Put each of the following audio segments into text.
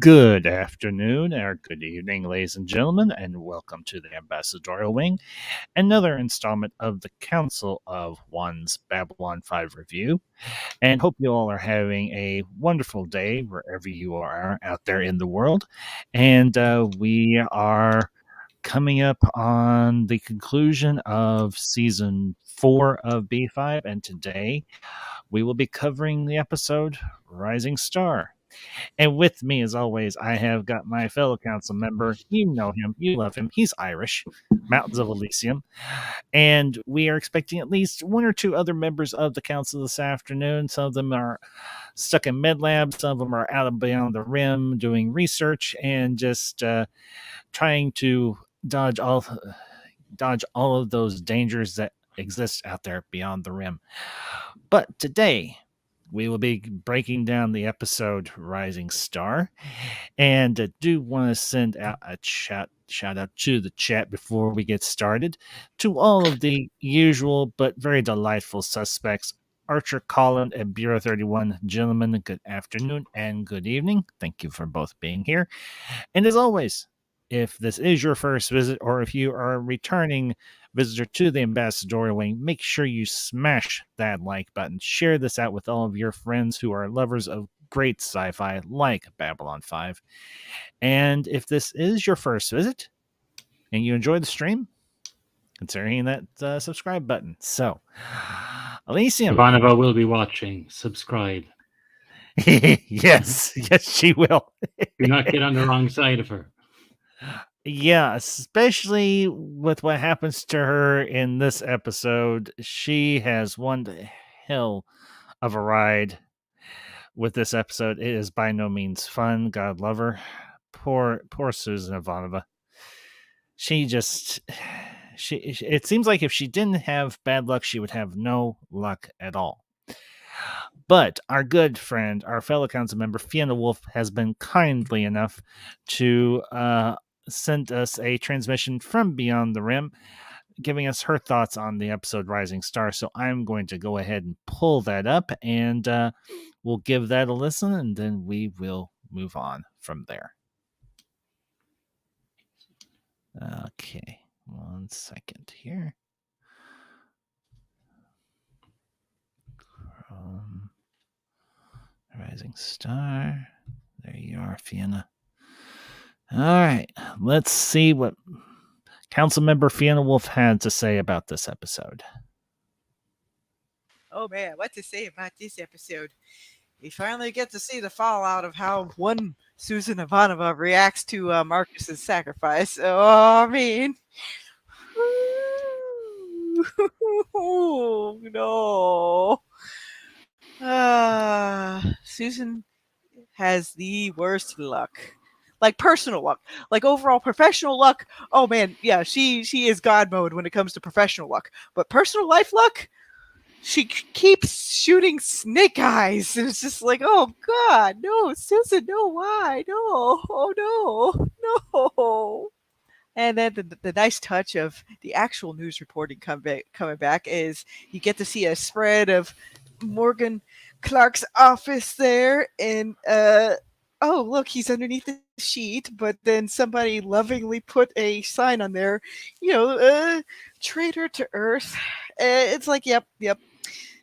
Good afternoon or good evening, ladies and gentlemen, and welcome to the Ambassadorial Wing, another installment of the Council of One's Babylon 5 review. And hope you all are having a wonderful day wherever you are out there in the world. And we are coming up on the conclusion of season 4 of B5, and today we will be covering the episode Rising Star. And with me, as always, I have got my fellow council member. You know him, you love him. He's Irish, Mountains of Elysium. And we are expecting at least one or two other members of the council this afternoon. Some of them are stuck in med lab, some of them are out of beyond the rim doing research and just trying to dodge all of those dangers that exist out there beyond the rim. But today, we will be breaking down the episode Rising Star. And I do want to send out a shout out to the chat before we get started to all of the usual but very delightful suspects. Archer, Colin, and Bureau 31. Gentlemen, good afternoon and good evening. Thank you for both being here. And as always, if this is your first visit or if you are a returning visitor to the Ambassadorial Wing, make sure you smash that like button. Share this out with all of your friends who are lovers of great sci-fi like Babylon 5. And if this is your first visit and you enjoy the stream, consider hitting that subscribe button. So, Elysium. Ivanova will be watching. Subscribe. yes, she will. Do not get on the wrong side of her. Yeah, especially with what happens to her in this episode. She has one hell of a ride with this episode. It is by no means fun. God love her. Poor Susan Ivanova. It seems like if she didn't have bad luck, she would have no luck at all. But our good friend, our fellow council member, Fiona Wolf, has been kindly enough to sent us a transmission from Beyond the Rim, giving us her thoughts on the episode Rising Star. So I'm going to go ahead and pull that up, and we'll give that a listen, and then we will move on from there. Okay, 1 second here. Rising Star. There you are, Fiona. All right, let's see what Councilmember Fiona Wolf had to say about this episode. Oh man, what to say about this episode? We finally get to see the fallout of how one Susan Ivanova reacts to Marcus's sacrifice. Oh, I mean, oh, no. Susan has the worst luck. Like personal luck, like overall professional luck. Oh man, yeah, she is God mode when it comes to professional luck. But personal life luck, she keeps shooting snake eyes. And it's just like, oh God, no, Susan, no, why, no, oh no. And then the nice touch of the actual news reporting coming back is you get to see a spread of Morgan Clark's office there, and oh, look, he's underneath the sheet, but then somebody lovingly put a sign on there, traitor to Earth. It's like, yep.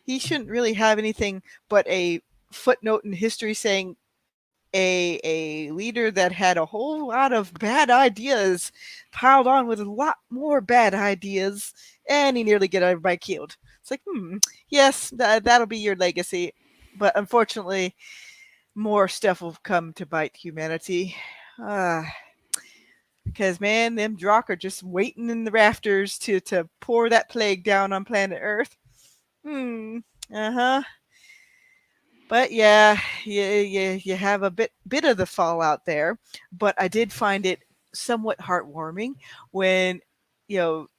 He shouldn't really have anything but a footnote in history saying a leader that had a whole lot of bad ideas piled on with a lot more bad ideas, and he nearly got everybody killed. It's like, yes, that'll be your legacy. But unfortunately, more stuff will come to bite humanity. Because, man, them Drakh are just waiting in the rafters to pour that plague down on planet Earth. But yeah, you have a bit of the fallout there. But I did find it somewhat heartwarming when,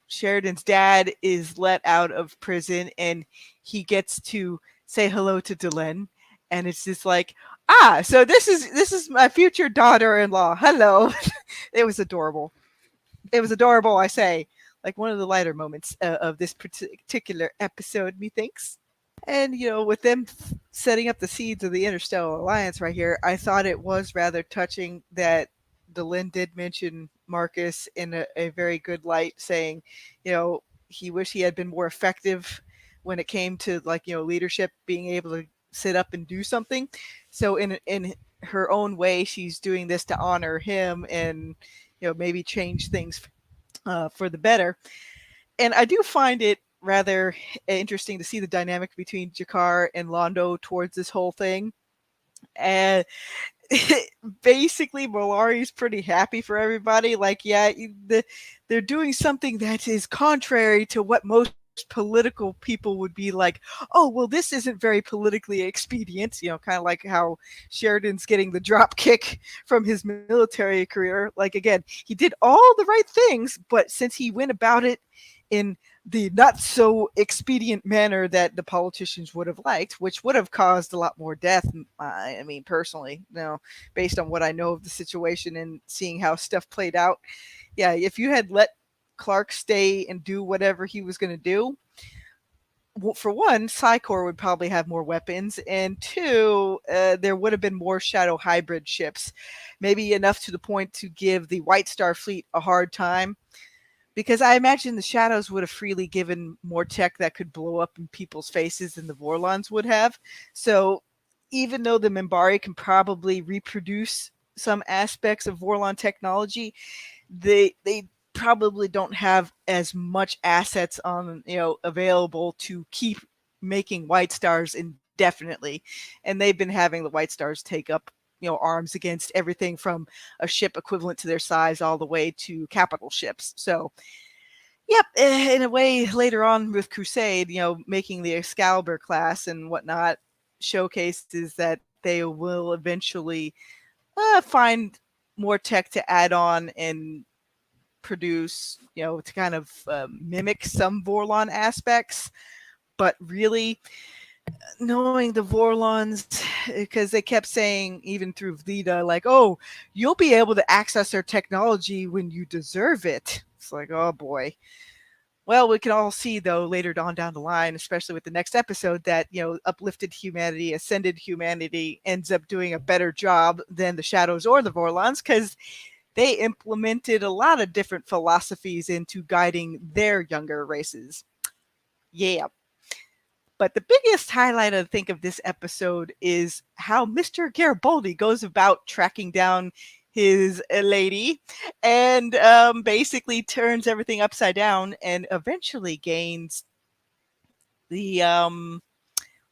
Sheridan's dad is let out of prison and he gets to say hello to Delenn, and it's just like, so this is my future daughter-in-law. Hello. It was adorable. I say, like one of the lighter moments of this particular episode, methinks. And, with them setting up the seeds of the Interstellar Alliance right here, I thought it was rather touching that Delenn did mention Marcus in a very good light, saying, he wished he had been more effective when it came to, like, leadership, being able to sit up and do something. So in her own way, she's doing this to honor him and, maybe change things for the better. And I do find it rather interesting to see the dynamic between Jakar and Londo towards this whole thing. And basically, Malari's pretty happy for everybody. Like, yeah, they're doing something that is contrary to what most political people would be like, oh, well, this isn't very politically expedient, kind of like how Sheridan's getting the drop kick from his military career. Like, again, he did all the right things, but since he went about it in the not so expedient manner that the politicians would have liked, which would have caused a lot more death. I mean, personally, based on what I know of the situation and seeing how stuff played out, yeah, if you had let Clark stay and do whatever he was going to do, well, for one, Psycor would probably have more weapons, and two, there would have been more Shadow hybrid ships, maybe enough to the point to give the White Star fleet a hard time. Because I imagine the Shadows would have freely given more tech that could blow up in people's faces than the Vorlons would have. So even though the Minbari can probably reproduce some aspects of Vorlon technology, they probably don't have as much assets on available to keep making White Stars indefinitely. And they've been having the White Stars take up arms against everything from a ship equivalent to their size all the way to capital ships. So, yep, in a way, later on with Crusade, making the Excalibur class and whatnot showcases that they will eventually find more tech to add on and produce, to kind of mimic some Vorlon aspects. But really, knowing the Vorlons, because they kept saying, even through Vlida, like, oh, you'll be able to access their technology when you deserve it. It's like, oh boy. Well, we can all see, though, later on down the line, especially with the next episode, that, uplifted humanity, ascended humanity ends up doing a better job than the Shadows or the Vorlons, because they implemented a lot of different philosophies into guiding their younger races. Yeah. But the biggest highlight, I think, of this episode is how Mr. Garibaldi goes about tracking down his lady and basically turns everything upside down and eventually gains the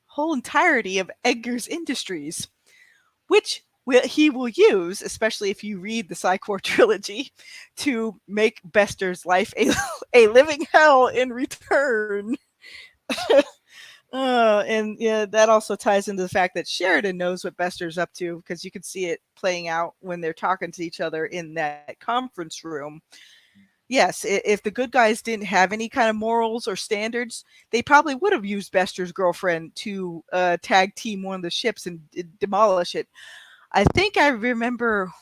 whole entirety of Edgar's Industries, which he will use, especially if you read the Psycor trilogy, to make Bester's life a living hell in return. And yeah, that also ties into the fact that Sheridan knows what Bester's up to, because you can see it playing out when they're talking to each other in that conference room. Yes, if the good guys didn't have any kind of morals or standards, they probably would have used Bester's girlfriend to tag team one of the ships and demolish it. I think I remember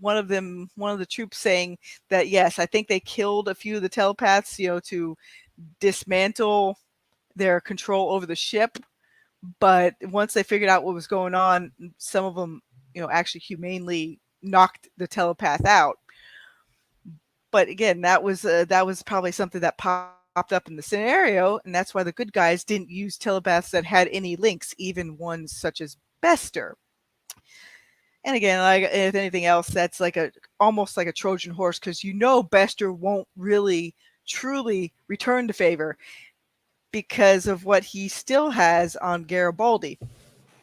one of the troops saying that, yes, I think they killed a few of the telepaths, to dismantle their control over the ship. But once they figured out what was going on, some of them, actually humanely knocked the telepath out. But again, that was probably something that popped up in the scenario, and that's why the good guys didn't use telepaths that had any links, even ones such as Bester. And again, like if anything else, that's like almost like a Trojan horse, because Bester won't really truly return the favor because of what he still has on Garibaldi.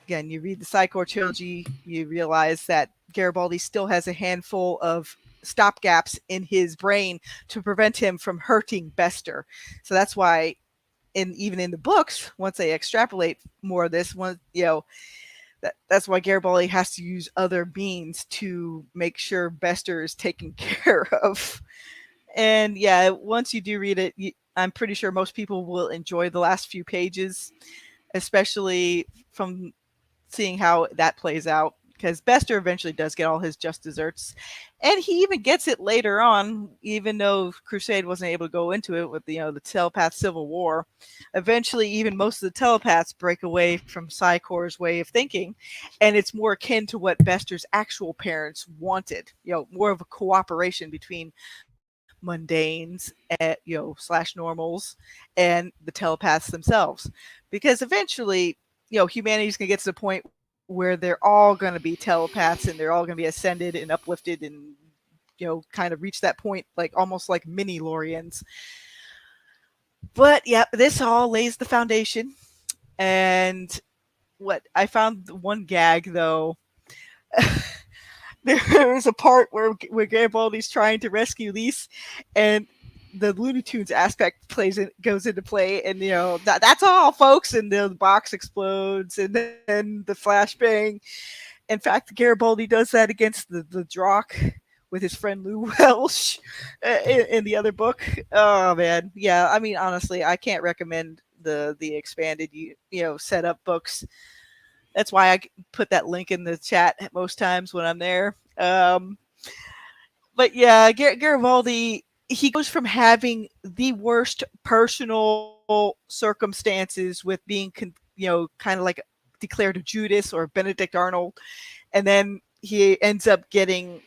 Again, you read the Psycor trilogy, you realize that Garibaldi still has a handful of stopgaps in his brain to prevent him from hurting Bester. So that's why, even in the books, once they extrapolate more of this, that's why Garibaldi has to use other means to make sure Bester is taken care of. And yeah, once you do read it, I'm pretty sure most people will enjoy the last few pages, especially from seeing how that plays out. because Bester eventually does get all his just desserts, and he even gets it later on, even though Crusade wasn't able to go into it with the telepath civil war. Eventually, even most of the telepaths break away from Psycor's way of thinking, and it's more akin to what Bester's actual parents wanted. More of a cooperation between mundanes slash normals and the telepaths themselves, because eventually humanity's going to get to the point where they're all going to be telepaths and they're all going to be ascended and uplifted and kind of reach that point, like almost like mini Lorians. But yeah, this all lays the foundation. And what I found one gag though, there is a part where Garibaldi's trying to rescue Lise, and the Looney Tunes aspect goes into play, and that's all, folks, and the box explodes, and then the flashbang. In fact, Garibaldi does that against the Drock with his friend Lou Welsh in the other book. Oh man, yeah. I mean, honestly, I can't recommend the expanded setup books. That's why I put that link in the chat most times when I'm there. But yeah, Garibaldi, he goes from having the worst personal circumstances with being, kind of like declared a Judas or Benedict Arnold, and then he ends up getting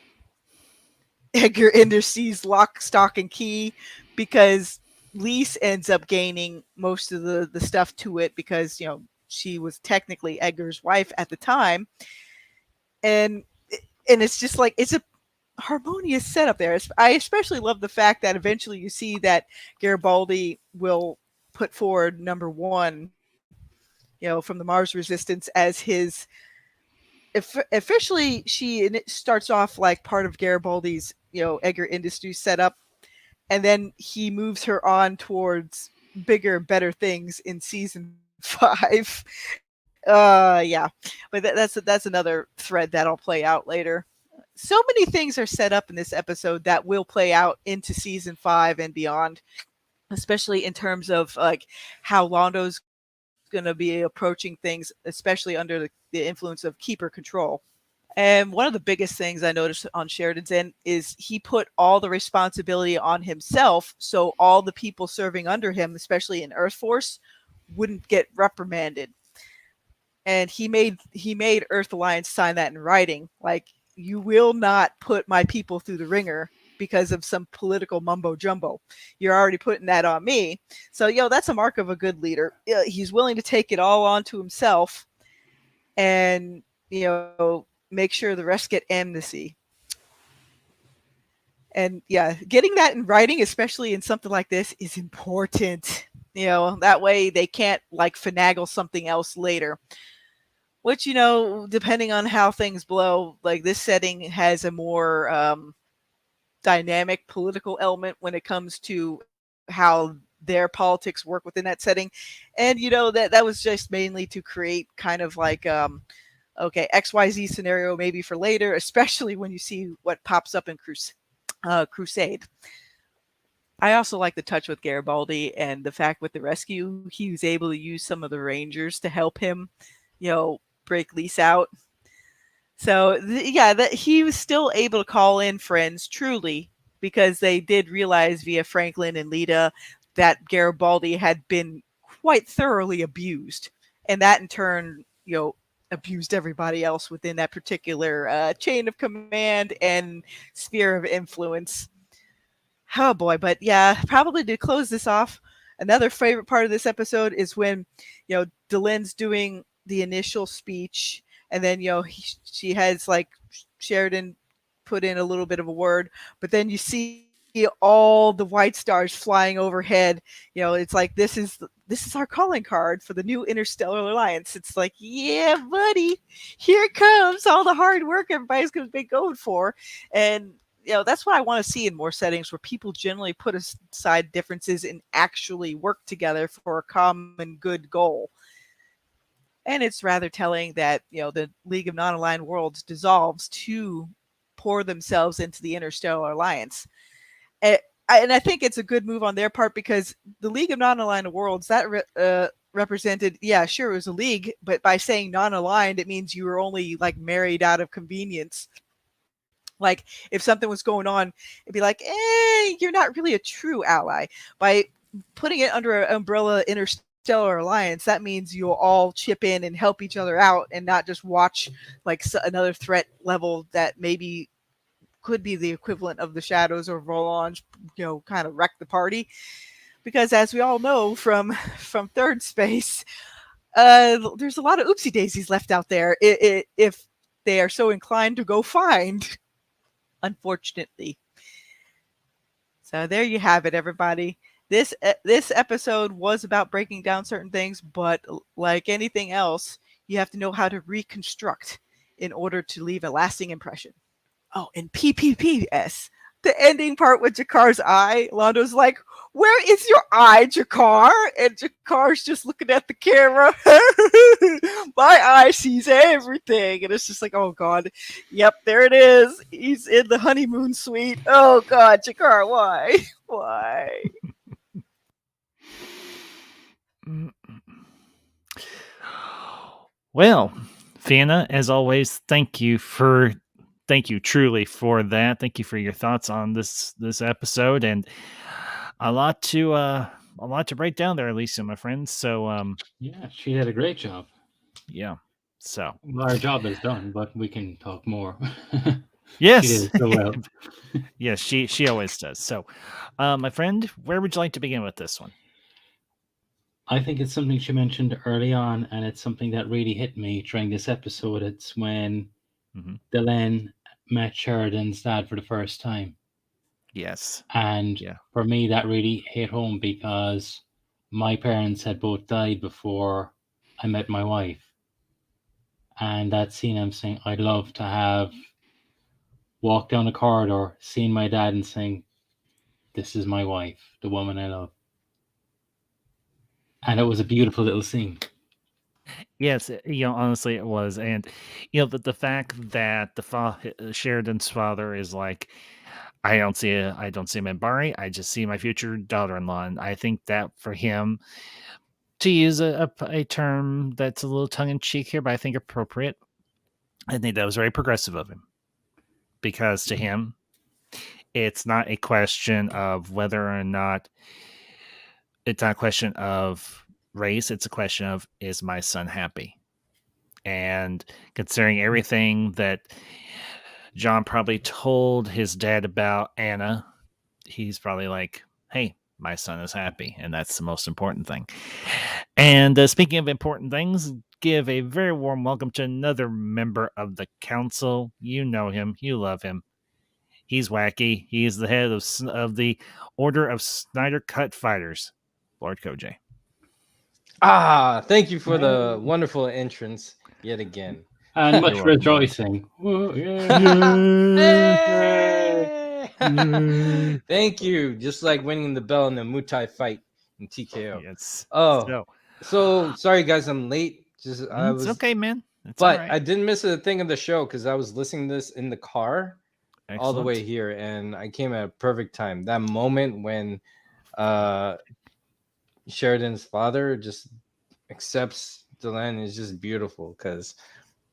Edgar Indices lock, stock, and key, because Lise ends up gaining most of the stuff to it, because she was technically Edgar's wife at the time, and it's just like it's a harmonious setup there. I especially love the fact that eventually you see that Garibaldi will put forward number one, from the Mars Resistance as his. Officially, it starts off like part of Garibaldi's, Edgar Industries setup, and then he moves her on towards bigger, better things in season 5. Yeah, but that's another thread that'll play out later. So many things are set up in this episode that will play out into season 5 and beyond, especially in terms of like how Londo's going to be approaching things, especially under the influence of Keeper control. And one of the biggest things I noticed on Sheridan's end is he put all the responsibility on himself, so all the people serving under him, especially in Earth Force, wouldn't get reprimanded. And he made Earth Alliance sign that in writing, like, you will not put my people through the ringer because of some political mumbo jumbo. You're already putting that on me. So, that's a mark of a good leader. He's willing to take it all onto himself and, make sure the rest get amnesty. And yeah, getting that in writing, especially in something like this, is important. That way they can't like finagle something else later. Which, depending on how things blow, like this setting has a more dynamic political element when it comes to how their politics work within that setting. And, that was just mainly to create kind of like, okay, XYZ scenario maybe for later, especially when you see what pops up in Crusade. I also like the touch with Garibaldi and the fact with the rescue, he was able to use some of the Rangers to help him, break Lise out. So that he was still able to call in friends truly, because they did realize via Franklin and Lita that Garibaldi had been quite thoroughly abused, and that in turn, abused everybody else within that particular chain of command and sphere of influence. Oh boy, but yeah, probably to close this off, another favorite part of this episode is when, Delenn's doing the initial speech, and then, she has like Sheridan put in a little bit of a word, but then you see all the white stars flying overhead. It's like, this is our calling card for the new Interstellar Alliance. It's like, yeah, buddy, here it comes, all the hard work everybody's going to be going for. And that's what I want to see in more settings, where people generally put aside differences and actually work together for a common good goal. And it's rather telling that, the League of Non-Aligned Worlds dissolves to pour themselves into the Interstellar Alliance. And I think it's a good move on their part, because the League of Non-Aligned Worlds, that represented, yeah, sure, it was a league, but by saying non-aligned, it means you were only like married out of convenience. Like if something was going on, it'd be like, you're not really a true ally. By putting it under an umbrella interstellar alliance, that means you'll all chip in and help each other out and not just watch like another threat level that maybe could be the equivalent of the Shadows or Volange, kind of wreck the party. Because as we all know from third space, there's a lot of oopsie daisies left out there if they are so inclined to go find, unfortunately. So there you have it, everybody. This episode was about breaking down certain things, but like anything else, you have to know how to reconstruct in order to leave a lasting impression. Oh, and PPPS, the ending part with Jakar's eye, Londo's like, "Where is your eye, Jakar?" And Jakar's just looking at the camera. My eye sees everything. And it's just like, oh God. Yep, there it is. He's in the honeymoon suite. Oh God, Jakar, why? Why? Well, Fiona, as always, thank you truly for that. Thank you for your thoughts on this episode, and a lot to break down there, Alicia, my friend. So Yeah, she did a great job. yeah. So Well, our job is done, but we can talk more. yes, She did so well. yes, she always does. So, my friend, where would you like to begin with this one? I think it's something she mentioned early on, and it's something that really hit me during this episode. It's when Delenn met Sheridan's dad for the first time. Yes. And for me, that really hit home because my parents had both died before I met my wife. And that scene, I'm saying, I'd love to have walked down a corridor, seen my dad and saying, "This is my wife, the woman I love." And it was a beautiful little scene. Yes, honestly, it was, and the fact that Sheridan's father is like, I don't see him in Bari. I just see my future daughter-in-law, and I think that for him, to use a term that's a little tongue in cheek here, but I think appropriate, I think that was very progressive of him, because to him, it's not a question of whether or not it's not a question of race. It's a question of, is my son happy? And considering everything that John probably told his dad about Anna, he's probably like, hey, my son is happy. And that's the most important thing. And speaking of important things, give a very warm welcome to another member of the council. You know him. You love him. He's wacky. He's the head of the Order of Snyder Cut Fighters, Lord Kojay. Thank you for the wonderful entrance yet again. And much rejoicing. Thank you. Just like winning the bell in the Muay fight in TKO. Yes. So sorry guys, I'm late. It's okay, man. But right. I didn't miss a thing of the show because I was listening to this in the car. Excellent. All the way here, and I came at a perfect time. That moment when Sheridan's father just accepts Delenn is just beautiful, because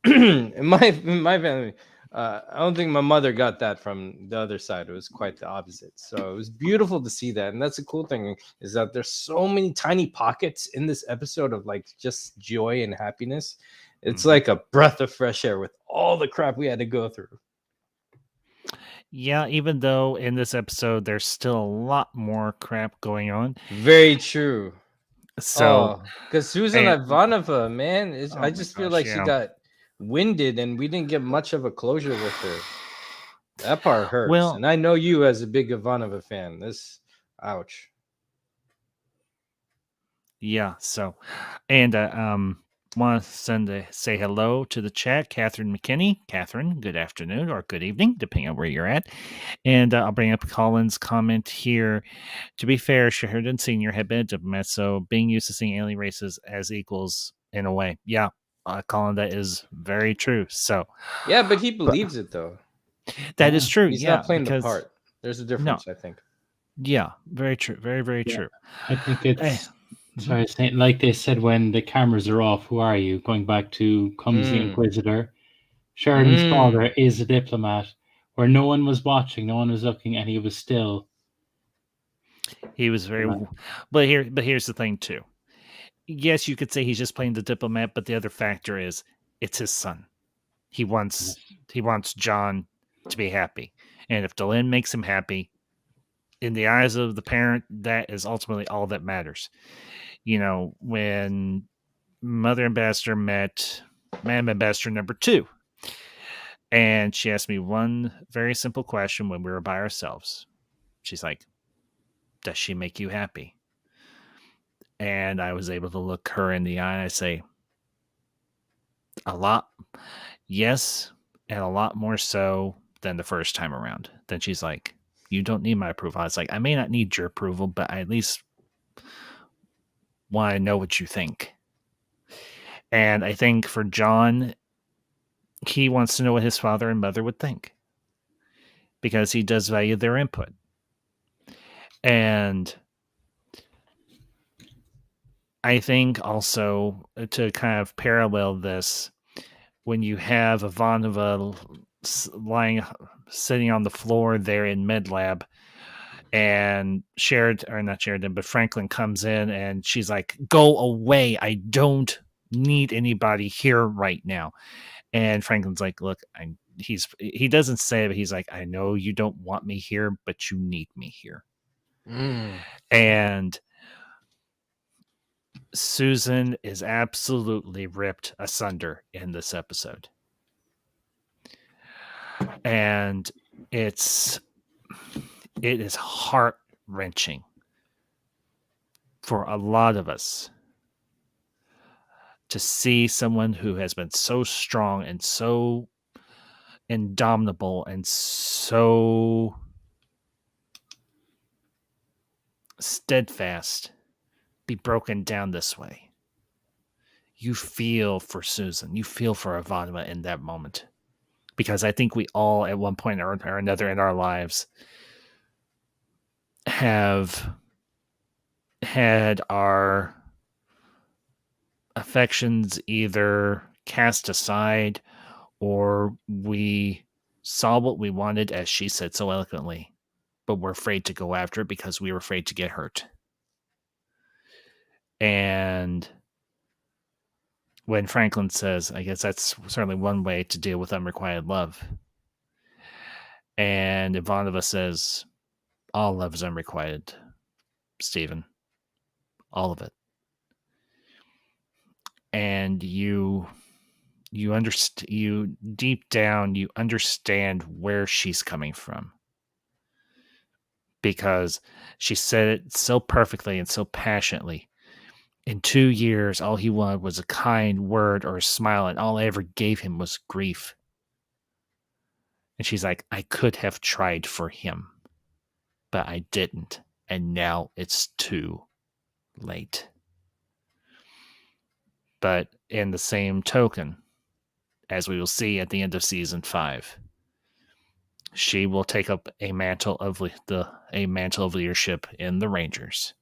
in my family, I don't think my mother got that from the other side. It was quite the opposite. So it was beautiful to see that. And that's the cool thing, is that there's so many tiny pockets in this episode of like just joy and happiness. It's like a breath of fresh air with all the crap we had to go through. Yeah, even though in this episode there's still a lot more crap going on. Very true. So, because Susan Ivanova, man, I just feel like she got winded, and we didn't get much of a closure with her. That part hurts. Well, and I know you as a big Ivanova fan. Ouch. Yeah. So, and want to say hello to the chat, Catherine McKinney. Catherine, good afternoon or good evening, depending on where you're at. And I'll bring up Colin's comment here. To be fair, Sheridan Sr. had been a diplomat, so being used to seeing alien races as equals in a way. Yeah, Colin, that is very true. So, yeah, but he believes it, though. That is true. He's not playing the part. There's a difference, I think. Yeah, very true. Very, very true. I think it's So I was saying, like they said, when the cameras are off, who are you? Going back to comes the Mm. Inquisitor. Sheridan's father Mm. is a diplomat, where no one was watching, no one was looking, and he was still. He was very, Right. but here's the thing too. Yes, you could say he's just playing the diplomat, but the other factor is it's his son. He wants John to be happy, and if Delenn makes him happy, in the eyes of the parent, that is ultimately all that matters. You know, when Mother Ambassador met Madam Ambassador number 2, and she asked me one very simple question when we were by ourselves. She's like, "Does she make you happy?" And I was able to look her in the eye and I say, "A lot, yes, and a lot more so than the first time around." Then she's like, "You don't need my approval." I was like, "I may not need your approval, but I at least want to know what you think." And I think for John, he wants to know what his father and mother would think because he does value their input. And I think also to kind of parallel this, when you have Ivanova lying, sitting on the floor there in med lab, and Sheridan, or not Sheridan, but Franklin comes in and she's like, "Go away. I don't need anybody here right now." And Franklin's like, "Look, he doesn't say it, but he's like, I know you don't want me here, but you need me here." Mm. And Susan is absolutely ripped asunder in this episode. And it is heart-wrenching for a lot of us to see someone who has been so strong and so indomitable and so steadfast be broken down this way. You feel for Susan. You feel for Ivanova in that moment. Because I think we all, at one point or another in our lives, have had our affections either cast aside or we saw what we wanted, as she said so eloquently, but we're afraid to go after it because we were afraid to get hurt. And when Franklin says, I guess that's certainly one way to deal with unrequited love. And Ivanova says, all love is unrequited, Stephen. All of it. And you understand, you deep down, you understand where she's coming from. Because she said it so perfectly and so passionately. In 2 years, all he wanted was a kind word or a smile, and all I ever gave him was grief. And she's like, I could have tried for him, but I didn't. And now it's too late. But in the same token, as we will see at the end of season 5, she will take up a mantle of leadership in the Rangers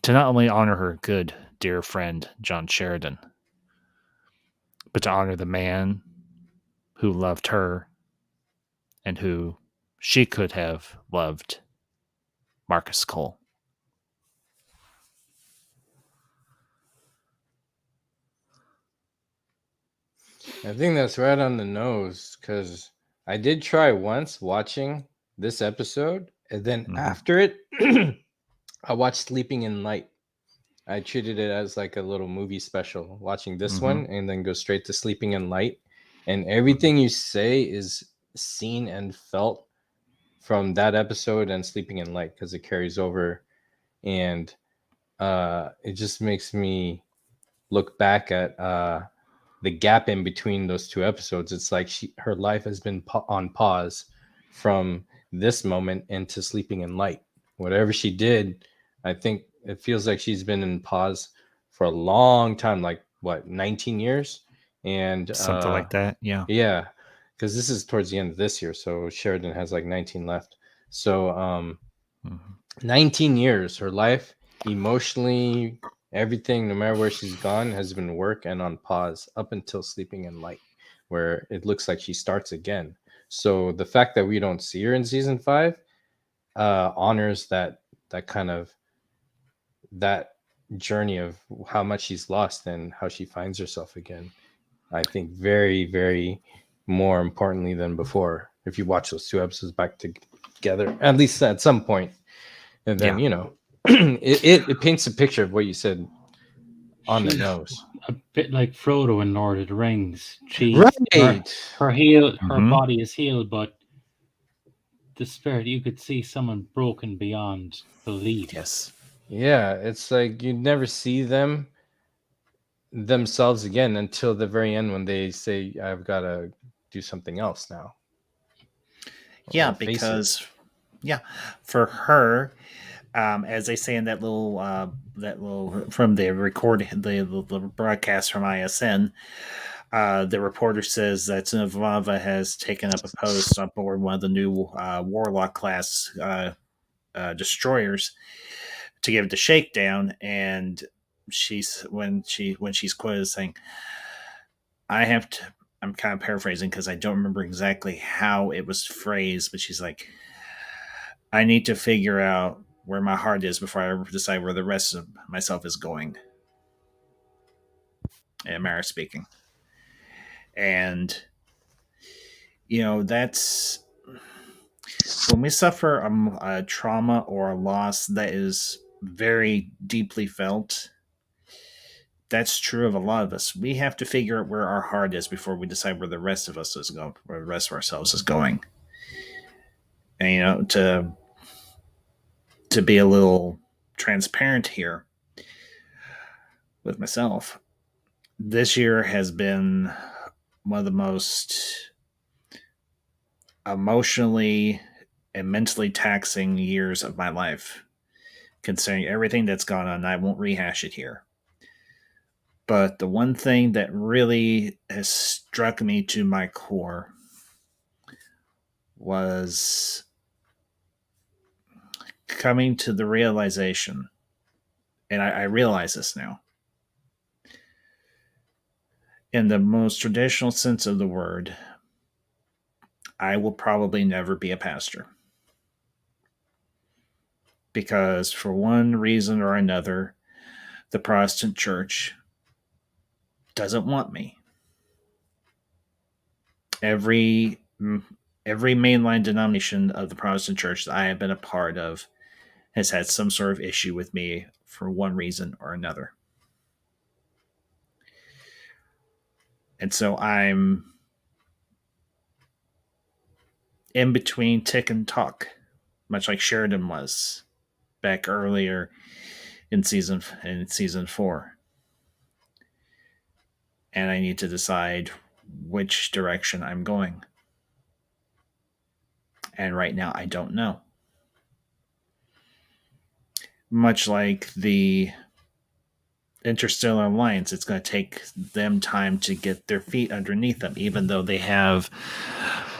to not only honor her good dear friend John Sheridan, but to honor the man who loved her and who she could have loved, Marcus Cole. I think that's right on the nose because I did try once watching this episode, and then after it, I watched Sleeping in Light. I treated it as like a little movie special, watching this one and then go straight to Sleeping in Light. And everything you say is seen and felt from that episode and Sleeping in Light because it carries over. And it just makes me look back at the gap in between those two episodes. It's like her life has been on pause from this moment into Sleeping in Light. Whatever she did, I think it feels like she's been in pause for a long time, like what, 19 years? And something like that. Yeah, because this is towards the end of this year, so Sheridan has like 19 left. So 19 years, her life emotionally, everything, no matter where she's gone, has been work and on pause up until Sleeping in Light, where it looks like she starts again. So the fact that we don't see her in season 5 honors that kind of that journey of how much she's lost and how she finds herself again. I think very, very more importantly than before. If you watch those 2 episodes back together, at least at some point, and then it paints a picture of what you said on the She's nose. a bit like Frodo in Lord of the Rings. Right. Her body is healed, but the spirit, you could see someone broken beyond belief. Yes. Yeah, it's like you never see them themselves again until the very end when they say, "I've got to do something else now." Yeah, because for her, as they say in that little from the the broadcast from ISN, the reporter says that Navava has taken up a post on board one of the new Warlock class destroyers to give it the shakedown, and when she's quoted as saying, "I have to." I'm kind of paraphrasing because I don't remember exactly how it was phrased, but she's like, "I need to figure out where my heart is before I decide where the rest of myself is going." And Mara speaking, and that's when we suffer a trauma or a loss that is very deeply felt. That's true of a lot of us. We have to figure out where our heart is before we decide where the rest of us is going, where the rest of ourselves is going. And to be a little transparent here with myself, this year has been one of the most emotionally and mentally taxing years of my life, considering everything that's gone on. I won't rehash it here. But the one thing that really has struck me to my core was coming to the realization, and I realize this now, in the most traditional sense of the word, I will probably never be a pastor. Because for one reason or another, the Protestant church doesn't want me. Every mainline denomination of the Protestant church that I have been a part of has had some sort of issue with me for one reason or another. And so I'm in between tick and talk, much like Sheridan was back earlier in season 4. And I need to decide which direction I'm going. And right now I don't know. Much like the Interstellar Alliance, it's going to take them time to get their feet underneath them, even though they have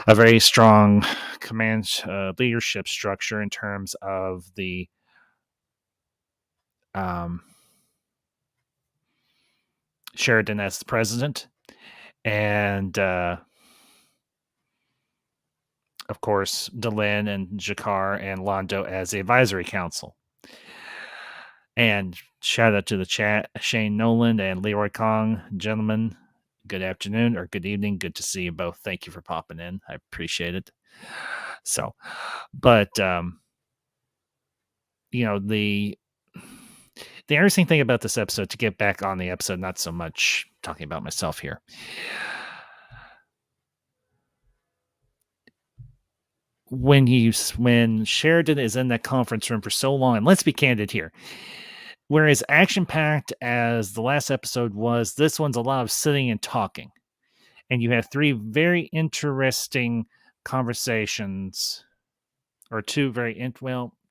a very strong command leadership structure in terms of the Sheridan as the president, and of course Delenn and Jakar and Londo as the advisory council. And shout out to the chat, Shane Noland and Leroy Kong. Gentlemen, good afternoon or good evening. Good to see you both. Thank you for popping in. I appreciate it. So, but, the interesting thing about this episode, to get back on the episode, not so much talking about myself here. When Sheridan is in that conference room for so long, and let's be candid here, whereas action-packed as the last episode was, this one's a lot of sitting and talking. And you have 3 very interesting conversations, or 2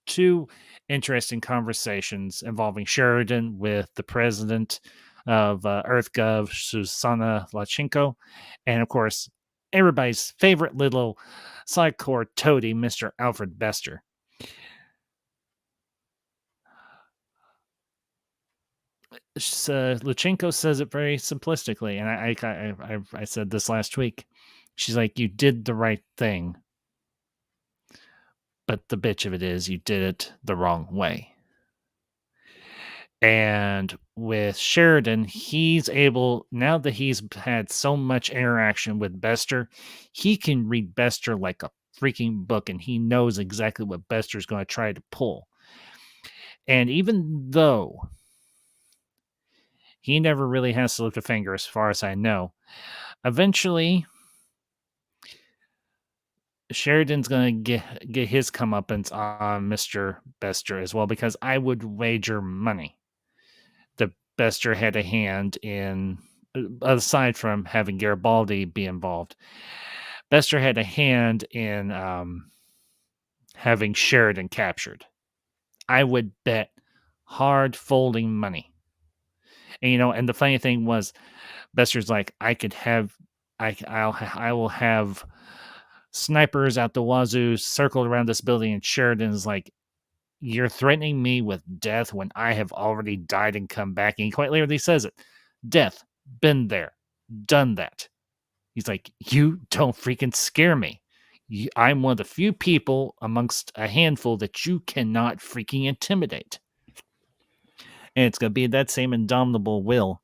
2 interesting conversations involving Sheridan with the president of EarthGov, Susanna Lachenko, and of course, everybody's favorite little sidecore toady, Mr. Alfred Bester. Luchenko says it very simplistically, and I said this last week. She's like, "You did the right thing, but the bitch of it is you did it the wrong way." And with Sheridan, he's able, now that he's had so much interaction with Bester, he can read Bester like a freaking book, and he knows exactly what Bester's going to try to pull. And even though he never really has to lift a finger, as far as I know, eventually Sheridan's going to get his comeuppance on Mr. Bester as well, because I would wager money that Bester had a hand in, aside from having Garibaldi be involved, Bester had a hand in having Sheridan captured. I would bet hard folding money. And, and the funny thing was, Bester's like, I will have snipers out the wazoo circled around this building, and Sheridan's like, "You're threatening me with death when I have already died and come back." And he quite literally says it. Death, been there, done that. He's like, "You don't freaking scare me. I'm one of the few people amongst a handful that you cannot freaking intimidate." And it's going to be that same indomitable will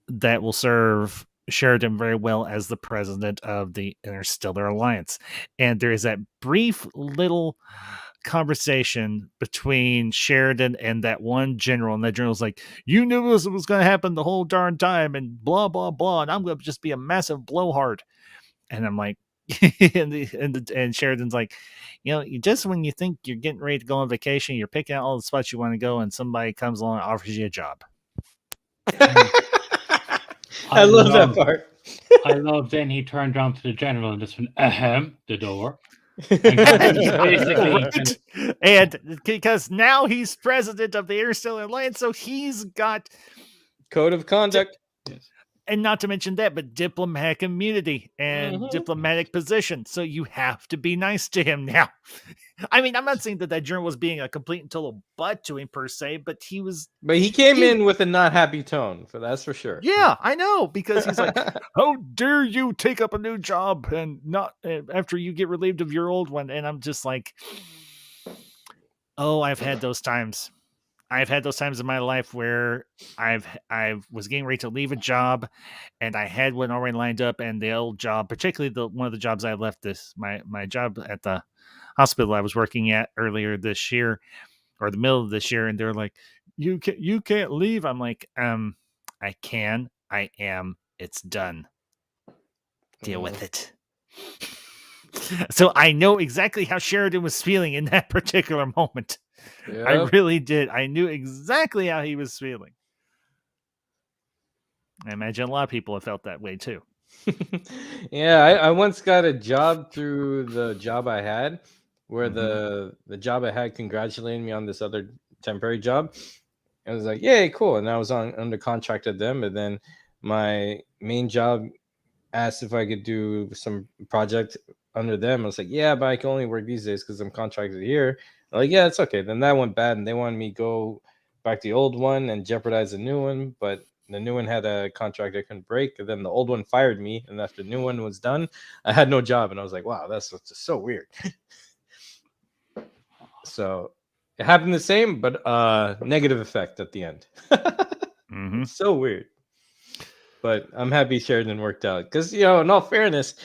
that will serve Sheridan very well as the president of the Interstellar Alliance. And there is that brief little conversation between Sheridan and that one general, and that general's like, "You knew this was going to happen the whole darn time, and blah blah blah, and I'm going to just be a massive blowhard." And I'm like, and Sheridan's like, just when you think you're getting ready to go on vacation, you're picking out all the spots you want to go, and somebody comes along and offers you a job. I love that part. I love then he turned around to the general and just went, the door. Basically, Right? And because now he's president of the Interstellar Alliance, so he's got Code of conduct. and not to mention that, but diplomatic immunity and diplomatic position. So you have to be nice to him now. I mean, I'm not saying that general was being a complete and total butt to him per se, but he was. But he came in with a not happy tone, that's for sure. Yeah, I know, because he's like, "How dare you take up a new job and not after you get relieved of your old one?" And I'm just like, oh, I've had those times. I've had those times in my life where I was getting ready to leave a job, and I had one already lined up, and the old job, particularly one of the jobs I left, my job at the hospital I was working at earlier this year, or the middle of this year, and they're like, you can't leave. I'm like, I can, I am, it's done. Deal with it. So I know exactly how Sheridan was feeling in that particular moment. Yep. I really did. I knew exactly how he was feeling. I imagine a lot of people have felt that way too. Yeah, I once got a job through the job I had, where the job I had congratulated me on this other temporary job. I was like, "Yay, cool!" And I was under contract at them, and then my main job asked if I could do some project under them. I was like, "Yeah, but I can only work these days because I'm contracted here." I'm like, "Yeah, it's okay." Then that went bad, and they wanted me to go back to the old one and jeopardize the new one, but the new one had a contract I couldn't break. And then the old one fired me, and after the new one was done, I had no job, and I was like, "Wow, that's just so weird." So it happened the same, but negative effect at the end. So weird. But I'm happy Sheridan worked out because, in all fairness,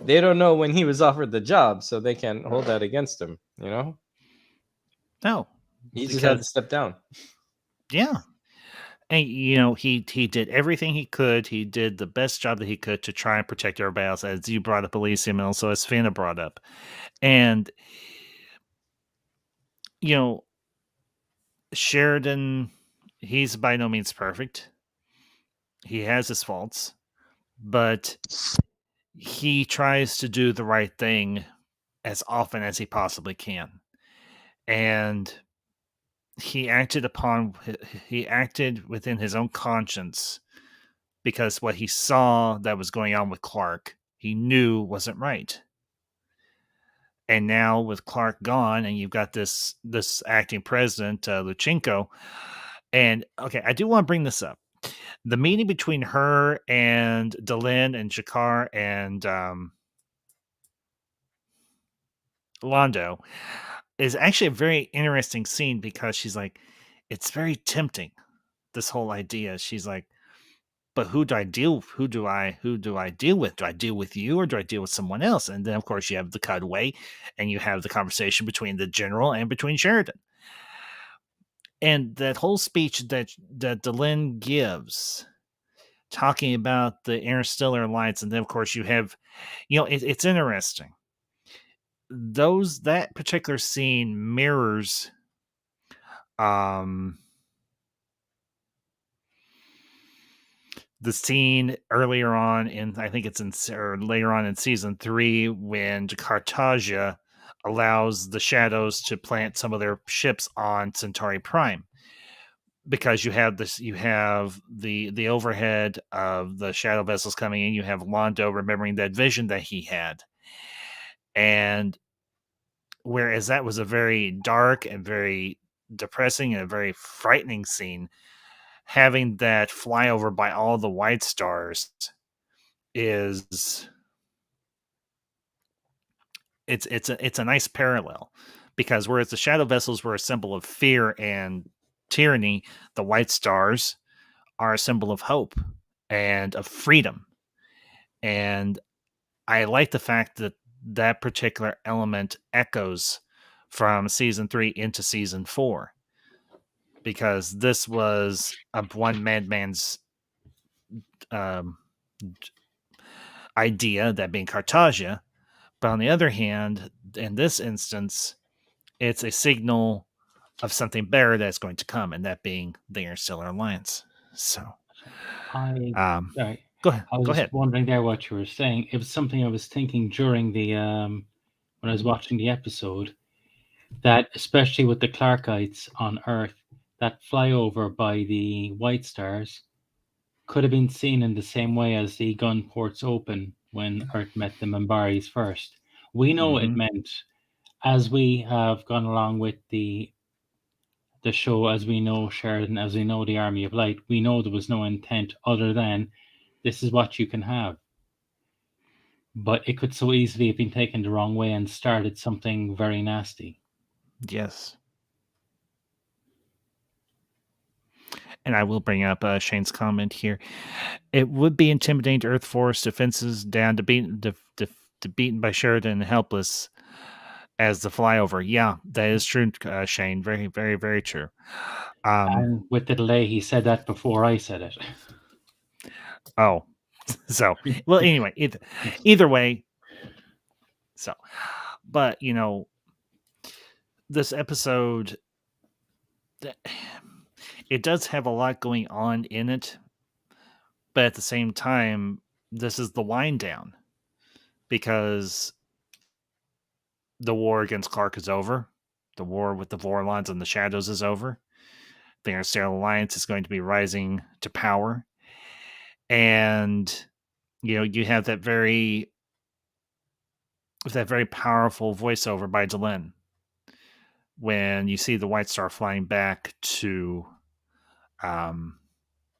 they don't know when he was offered the job, so they can't hold that against him, No. He just had to step down. Yeah. And, he did everything he could. He did the best job that he could to try and protect everybody else, as you brought up Elysium, and also as Fina brought up. And, Sheridan, he's by no means perfect. He has his faults, but he tries to do the right thing as often as he possibly can. And he acted within his own conscience, because what he saw that was going on with Clark, he knew wasn't right. And now with Clark gone, and you've got this acting president, Luchenko, And okay, I do want to bring this up. The meeting between her and Delenn and Jakar and Londo is actually a very interesting scene because she's like, it's very tempting, this whole idea. She's like, but who do I deal with? Do I deal with you or do I deal with someone else? And then of course you have the cutaway and you have the conversation between the general and between Sheridan. And that whole speech that Delenn gives, talking about the interstellar lights, and then of course you have, it's interesting. That particular scene mirrors um the scene earlier on in, I think it's in, or later on in season 3, when Cartagia allows the shadows to plant some of their ships on Centauri Prime, because you have the overhead of the shadow vessels coming in. You have Londo remembering that vision that he had, and whereas that was a very dark and very depressing and a very frightening scene, having that flyover by all the white stars is it's a nice parallel, because whereas the shadow vessels were a symbol of fear and tyranny, the white stars are a symbol of hope and of freedom. And I like the fact that that particular element echoes from season 3 into season 4, because this was a one madman's um, idea, that being Cartagia. But on the other hand, in this instance, it's a signal of something better that's going to come, and that being the Interstellar Alliance. So, I sorry, go ahead. I was Go just ahead. wondering there what you were saying. It was something I was thinking during the when I was watching the episode, that especially with the Clarkites on Earth, that flyover by the White Stars could have been seen in the same way as the gun ports open when Earth met the Mambaris first. We know it meant, as we have gone along with the show, as we know Sheridan, as we know the Army of Light, we know there was no intent other than this is what you can have. But it could so easily have been taken the wrong way and started something very nasty. Yes. And I will bring up Shane's comment here. It would be intimidating to Earth Force defenses down to beaten by Sheridan and helpless as the flyover. Yeah, that is true, Shane. Very, very, very true. And with the delay, he said that before I said it. Oh, so, well, anyway, either way. So, but this episode, it does have a lot going on in it, but at the same time, this is the wind down, because the war against Clark is over. The war with the Vorlons and the Shadows is over. The Interstellar Alliance is going to be rising to power. And, you have that very powerful voiceover by Delenn when you see the White Star flying back to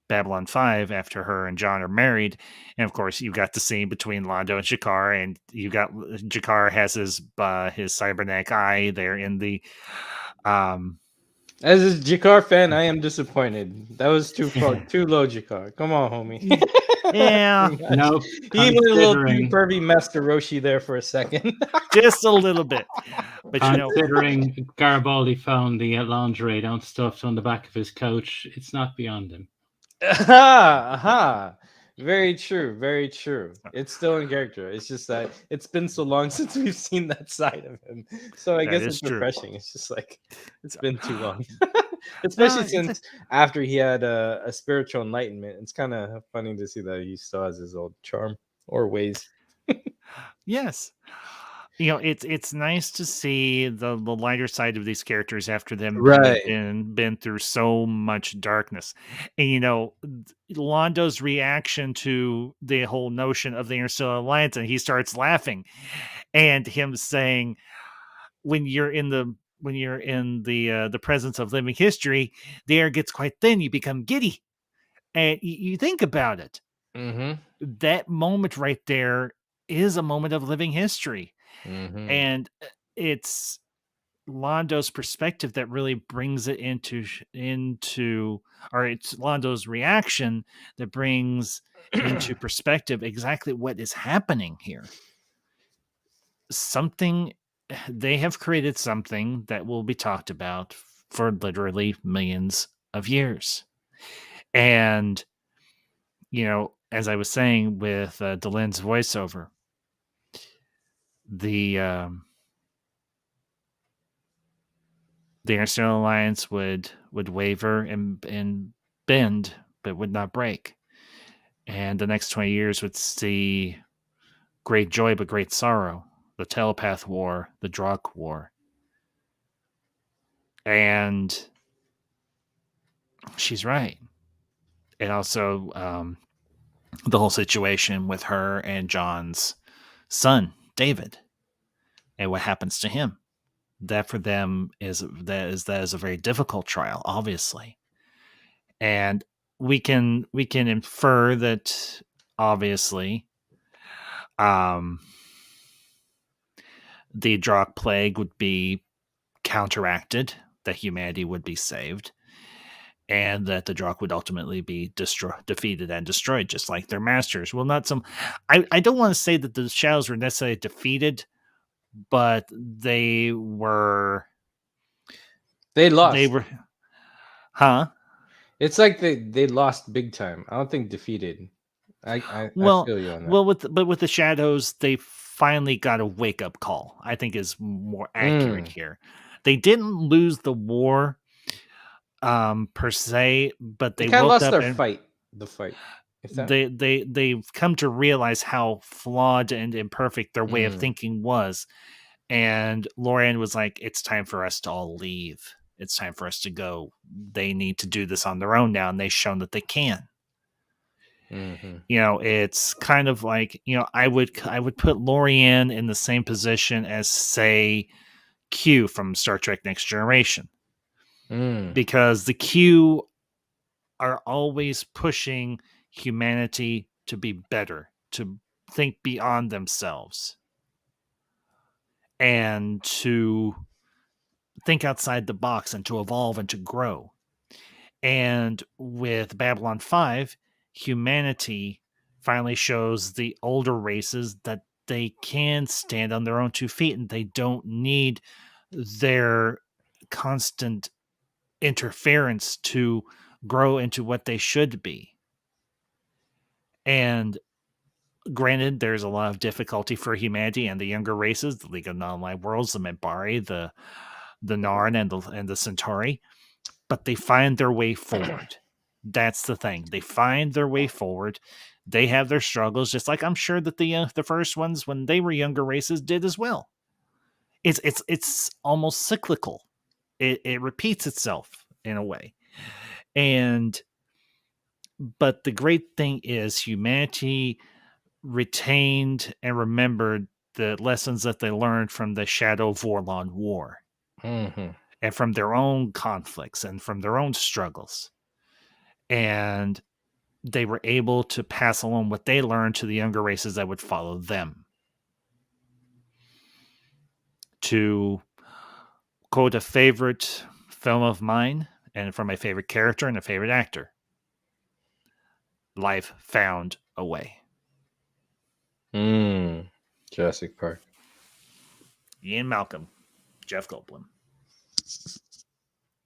Babylon 5 after her and John are married. And of course, you got the scene between Londo and Jakar, and you got Jakar has his cybernetic eye there in the As a Jakar fan, I am disappointed. That was too low, Jakar. Come on, homie. Yeah. No, He went a little too pervy Master Roshi there for a second. Just a little bit. But considering Garibaldi found the lingerie down stuffed on the back of his couch, it's not beyond him. Aha. Very true. Very true. It's still in character. It's just that it's been so long since we've seen that side of him. So I guess it's refreshing. It's just like it's been too long. Especially since after he had a spiritual enlightenment. It's kind of funny to see that he still has his old charm or ways. Yes. It's nice to see the lighter side of these characters after them having been through so much darkness. And Londo's reaction to the whole notion of the Interstellar Alliance, and he starts laughing, and him saying, when you're in the in the presence of living history, the air gets quite thin. You become giddy, and you think about it. Mm-hmm. That moment right there is a moment of living history, Mm-hmm. and it's Londo's perspective that really brings it into, or it's Londo's reaction that brings into perspective exactly what is happening here. Something They have created something that will be talked about for literally millions of years. And as I was saying with Delenn's voiceover, the the Interstellar Alliance would waver and bend, but would not break. And the next 20 years would see great joy, but great sorrow. The Telepath War, the Drak War. And she's right. And also the whole situation with her and John's son, David, and what happens to him. That for them is a very difficult trial, obviously. And we can infer that obviously the Drak plague would be counteracted, that humanity would be saved, and that the Drak would ultimately be defeated and destroyed, just like their masters. Well, not some. I don't want to say that the Shadows were necessarily defeated, but they were. They lost. They were, huh? It's like they lost big time. I don't think defeated. I feel you on that. Well, with the Shadows, they finally got a wake up call, I think is more accurate here. They didn't lose the war per se, but They they kind of woke lost up their and fight. The fight. If that... they've come to realize how flawed and imperfect their way of thinking was. And Lorian was like, it's time for us to all leave. It's time for us to go. They need to do this on their own now, and they've shown that they can. Mm-hmm. It's kind of like, I would put Lorian in the same position as, say, Q from Star Trek Next Generation. Because the Q are always pushing humanity to be better, to think beyond themselves, and to think outside the box, and to evolve and to grow. And with Babylon 5, humanity finally shows the older races that they can stand on their own 2 feet, and they don't need their constant interference to grow into what they should be. And granted, there's a lot of difficulty for humanity and the younger races, the League of Non-Aligned Worlds, the Minbari, the Narn, and the Centauri, but they find their way forward. That's the thing. They find their way forward. They have their struggles, just like I'm sure that the first ones, when they were younger races, did as well. It's almost cyclical. It repeats itself in a way. But the great thing is humanity retained and remembered the lessons that they learned from the Shadow Vorlon War, and from their own conflicts and from their own struggles. And they were able to pass along what they learned to the younger races that would follow them. To quote a favorite film of mine, and from my favorite character and a favorite actor, life found a way. Jurassic Park. Ian Malcolm, Jeff Goldblum.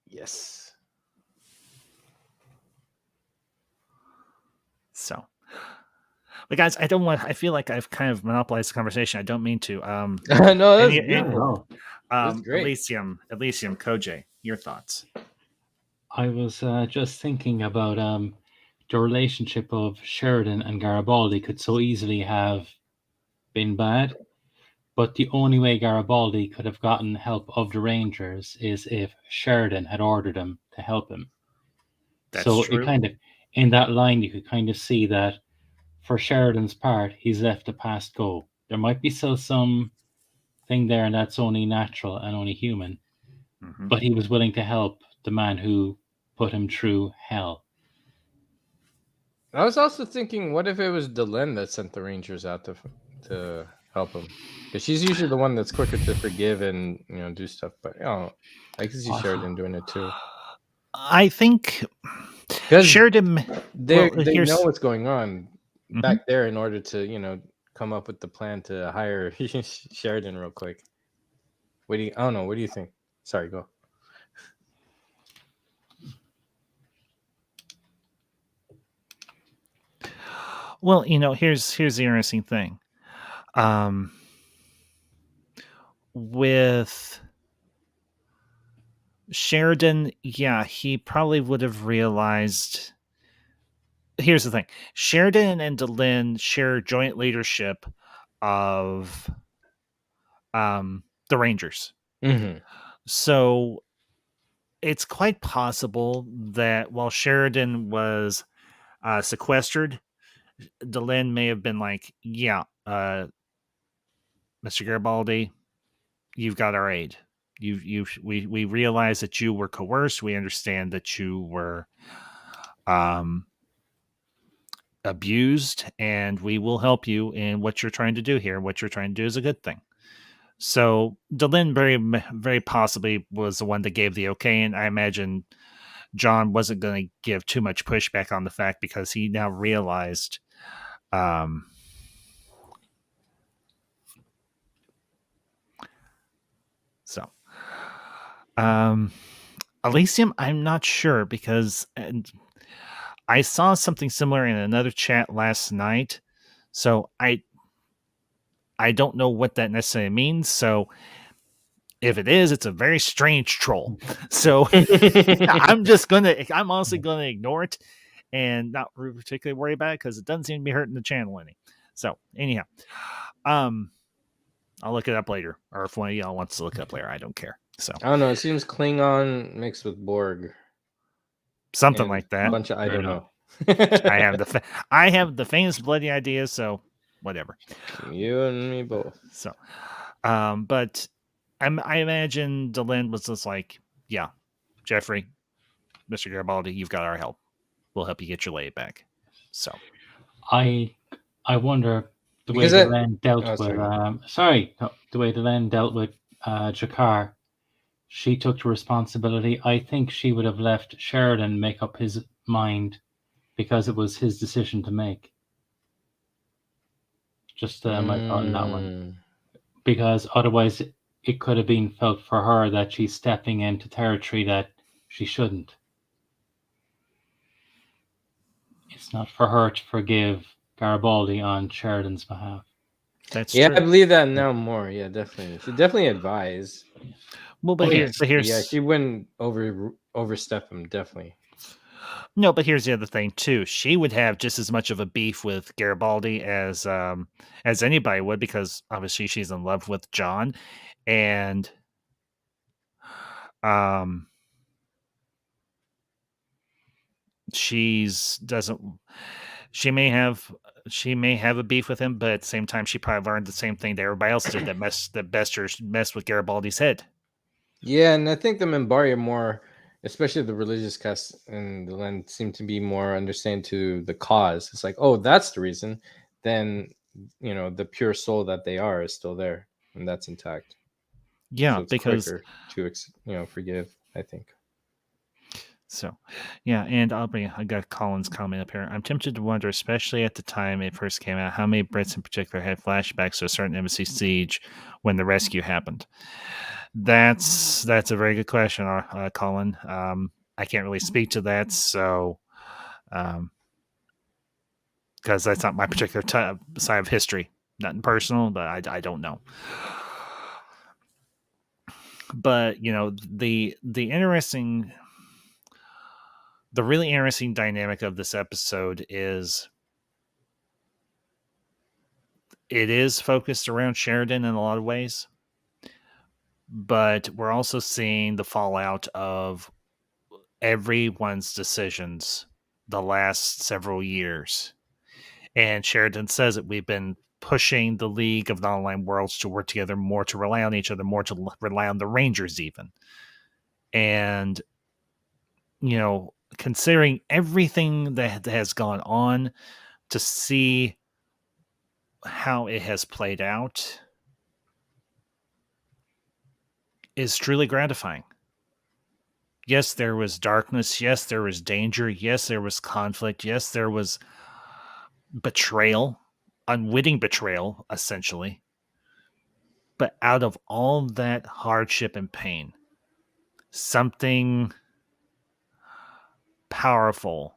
Yes. So, but guys, I feel like I've kind of monopolized the conversation. I don't mean to. No, that's no. Elysium, Koj, your thoughts? I was just thinking about the relationship of Sheridan and Garibaldi could so easily have been bad, but the only way Garibaldi could have gotten help of the Rangers is if Sheridan had ordered him to help him. That's so true. It kind of, in that line, you could kind of see that for Sheridan's part, he's left the past go. There might be still some thing there, and that's only natural and only human. Mhm. but he was willing to help the man who put him through hell. I was also thinking, what if it was Delenn that sent the Rangers out to help him? Because she's usually the one that's quicker to forgive and do stuff. But I can see Sheridan doing it too. I think Because Sheridan. they Well, they know here's what's going on Mhm. back there in order to come up with the plan to hire Sheridan real quick. I don't know. What do you think? Sorry, go. Well, here's the interesting thing. With Sheridan, yeah, he probably would have realized. Here's the thing: Sheridan and Delenn share joint leadership of the Rangers. Mm-hmm. So it's quite possible that while Sheridan was sequestered, Delenn may have been like, "Yeah, Mr. Garibaldi, you've got our aid. We realize that you were coerced. We understand that you were abused, and we will help you in what you're trying to do here. What you're trying to do is a good thing." So Delenn very possibly was the one that gave the okay, and I imagine John wasn't going to give too much pushback on the fact because he now realized. So, Elysium, I'm not sure because I saw something similar in another chat last night, so I don't know what that necessarily means. So if it is, it's a very strange troll. So I'm honestly gonna ignore it and not particularly worry about it because it doesn't seem to be hurting the channel any. So anyhow, I'll look it up later, or if one of y'all wants to look it up later, I don't care. So I don't know. It seems Klingon mixed with Borg. something And like a that. bunch of I Right don't on. know. I have the faintest bloody idea, so whatever. You and me both. So, but I imagine Delenn was just like, yeah, Jeffrey, Mr. Garibaldi, you've got our help. We'll help you get your lay back. So, I wonder the way Because the it. land dealt Oh, with sorry. the way the land dealt with Jakar. She took the responsibility. I think she would have left Sheridan make up his mind because it was his decision to make. Just my thought on that one. Because otherwise it could have been felt for her that she's stepping into territory that she shouldn't. It's not for her to forgive Garibaldi on Sheridan's behalf. that's Yeah, true. I believe that now more. Yeah, definitely. She definitely advised. Well, but yes. Yeah, she wouldn't overstep him. Definitely. No, but here's the other thing too. She would have just as much of a beef with Garibaldi as anybody would, because obviously she's in love with John, and um she's doesn't she may have a beef with him, but at the same time she probably learned the same thing that everybody else did, that messed with Garibaldi's head. Yeah, and I think the Minbari are more, especially the religious caste and the land, seem to be more understanding to the cause. It's like, oh, that's the reason. Then, the pure soul that they are is still there, and that's intact. Yeah, So it's because quicker to forgive, I think. so, yeah, and I got Colin's comment up here. I'm tempted to wonder, especially at the time it first came out, how many Brits in particular had flashbacks to a certain embassy siege when the rescue happened. That's a very good question, Colin. I can't really speak to that, so because that's not my particular side of history, nothing personal, but I don't know. But the really interesting dynamic of this episode is it is focused around Sheridan in a lot of ways, but we're also seeing the fallout of everyone's decisions the last several years. And Sheridan says that we've been pushing the League of Non-Aligned Worlds to work together more, to rely on each other more, to rely on the Rangers even. And, considering everything that has gone on, to see how it has played out is truly gratifying. Yes, there was darkness. Yes, there was danger. Yes, there was conflict. Yes, there was betrayal, unwitting betrayal, essentially. But out of all that hardship and pain, something powerful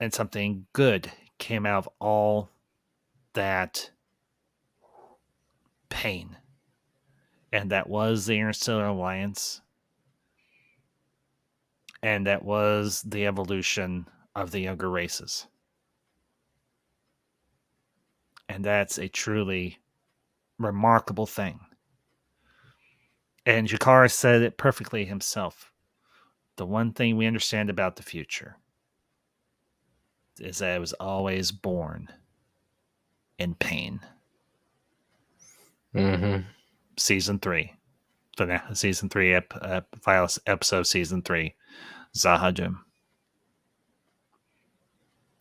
and something good came out of all that pain. And that was the Interstellar Alliance. And that was the evolution of the younger races. And that's a truly remarkable thing. And Jakar said it perfectly himself. The one thing we understand about the future is that it was always born in pain. Mm-hmm. Season 3. Season 3, episode season 3, Zahadum.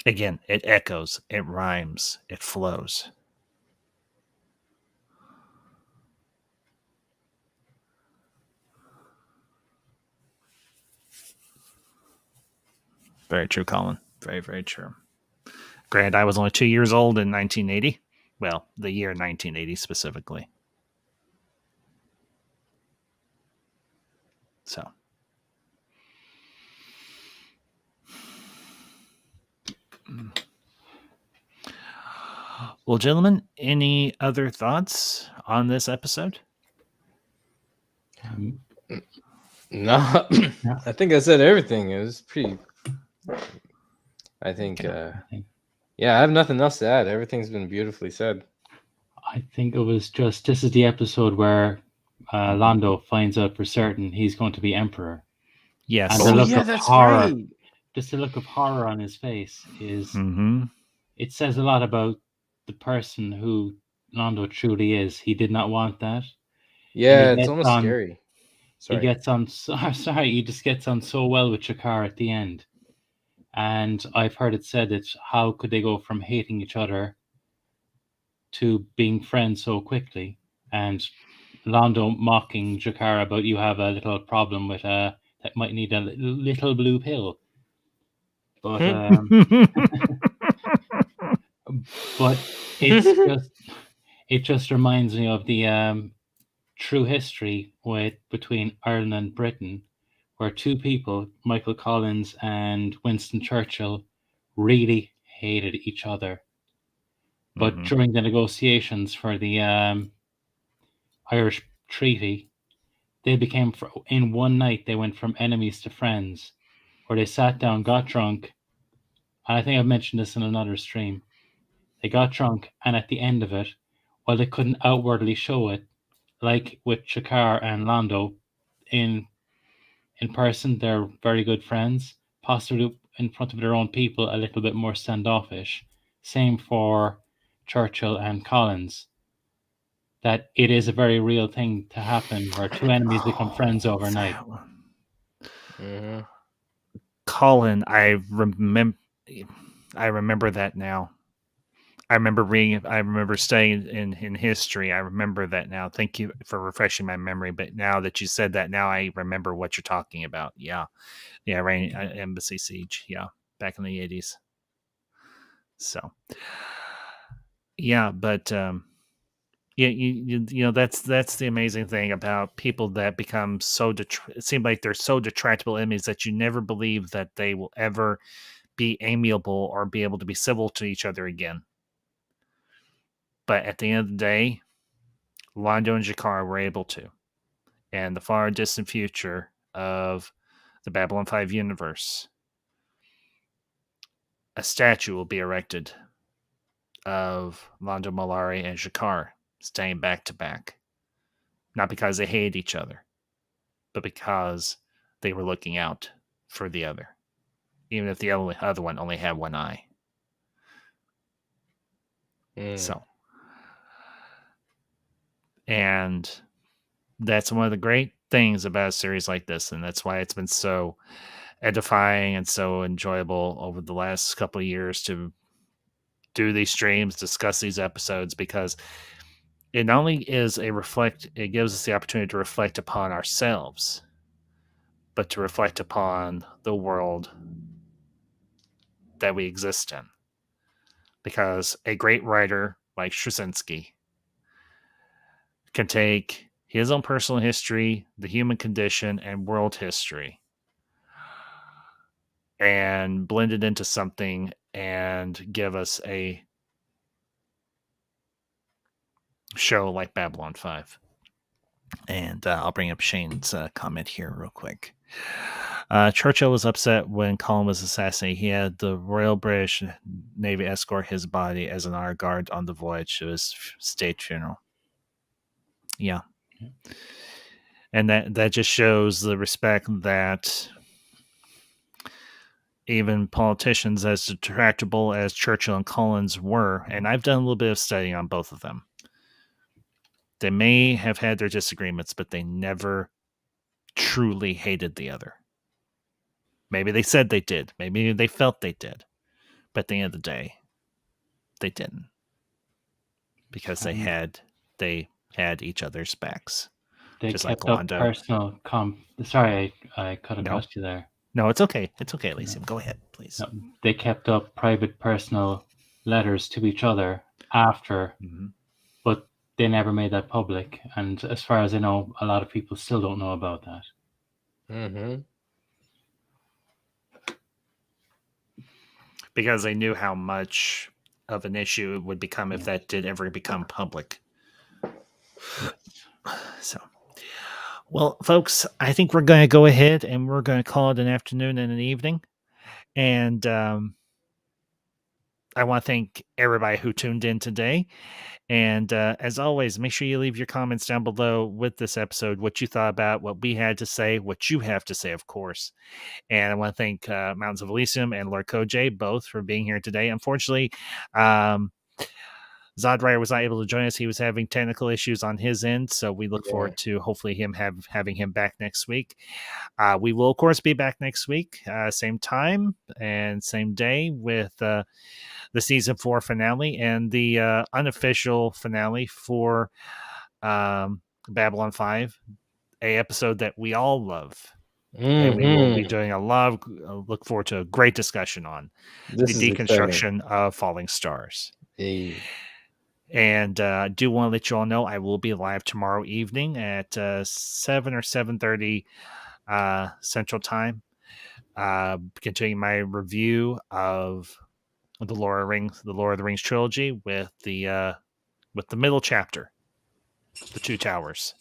Again, it echoes, it rhymes, it flows. Very true, Colin. Very, very true. Granted, I was only 2 years old in 1980. Well, the year 1980 specifically. So. Well, gentlemen, any other thoughts on this episode? No, I think I said everything. It was pretty. I think, yeah, I have nothing else to add. Everything's been beautifully said. I think it was just this is the episode where Londo finds out for certain he's going to be emperor. Yes. And the look of that's horror, right. just the look of horror on his face is. Mm-hmm. It says a lot about the person who Londo truly is. He did not want that. Yeah, it's almost scary. Sorry. He gets on. Sorry, he just gets on so well with Shakar at the end. And I've heard it said that how could they go from hating each other to being friends so quickly? And Londo mocking Jakar about you have a little problem with that might need a little blue pill. But but it just reminds me of the true history between Ireland and Britain, where two people, Michael Collins and Winston Churchill, really hated each other. But during the negotiations for the Irish Treaty, they became, in one night, they went from enemies to friends, where they sat down, got drunk, and I think I've mentioned this in another stream. They got drunk, and at the end of it, while they couldn't outwardly show it, like with Shakar and Londo, in person, they're very good friends. Possibly in front of their own people, a little bit more standoffish. Same for Churchill and Collins. That it is a very real thing to happen where two enemies become friends overnight. Mm-hmm. Colin, I remember that now. I remember reading. I remember studying in history. I remember that now. Thank you for refreshing my memory. But now that you said that, now I remember what you're talking about. Yeah, right. Embassy Siege. Yeah, back in the 80s. So, yeah, but yeah, you know that's the amazing thing about people that become so it seems like they're so detractable enemies that you never believe that they will ever be amiable or be able to be civil to each other again. But at the end of the day, Londo and Jakar were able to. And the far distant future of the Babylon 5 universe, a statue will be erected of Londo Mollari and Jakar staying back to back. Not because they hate each other, but because they were looking out for the other. Even if the other one only had one eye. So. And that's one of the great things about a series like this, and that's why it's been so edifying and so enjoyable over the last couple of years to do these streams, discuss these episodes, because it not only is it gives us the opportunity to reflect upon ourselves, but to reflect upon the world that we exist in. Because a great writer like Straczynski can take his own personal history, the human condition, and world history, and blend it into something and give us a show like Babylon 5. And I'll bring up Shane's comment here real quick. Churchill was upset when Colin was assassinated. He had the Royal British Navy escort his body as an honor guard on the voyage to his state funeral. Yeah. And that just shows the respect that even politicians, as detractible as Churchill and Collins were, and I've done a little bit of studying on both of them, they may have had their disagreements, but they never truly hated the other. Maybe they said they did. Maybe they felt they did. But at the end of the day, they didn't. Because they had each other's backs. They just kept like up Londo. personal Sorry, I cut across you there. No, it's okay. It's okay, Elysium. Go ahead, please. No, they kept up private, personal letters to each other after, but they never made that public. And as far as I know, a lot of people still don't know about that. Mm-hmm. Because they knew how much of an issue it would become if that did ever become public. So, well, folks, I think we're going to go ahead and we're going to call it an afternoon and an evening. And I want to thank everybody who tuned in today. And as always, make sure you leave your comments down below with this episode, what you thought about, what we had to say, what you have to say, of course. And I want to thank Mountains of Elysium and Lord Koj both for being here today. Unfortunately, Zodrider was not able to join us. He was having technical issues on his end, so we look forward to hopefully having him back next week. We will, of course, be back next week, same time and same day with the season 4 finale and the unofficial finale for Babylon 5, a episode that we all love. And we will be doing look forward to a great discussion on the deconstruction of falling stars. Hey. And I do want to let you all know I will be live tomorrow evening at 7 or 7:30 Central Time, continuing my review of the Lord of the Rings trilogy with the middle chapter, the Two Towers.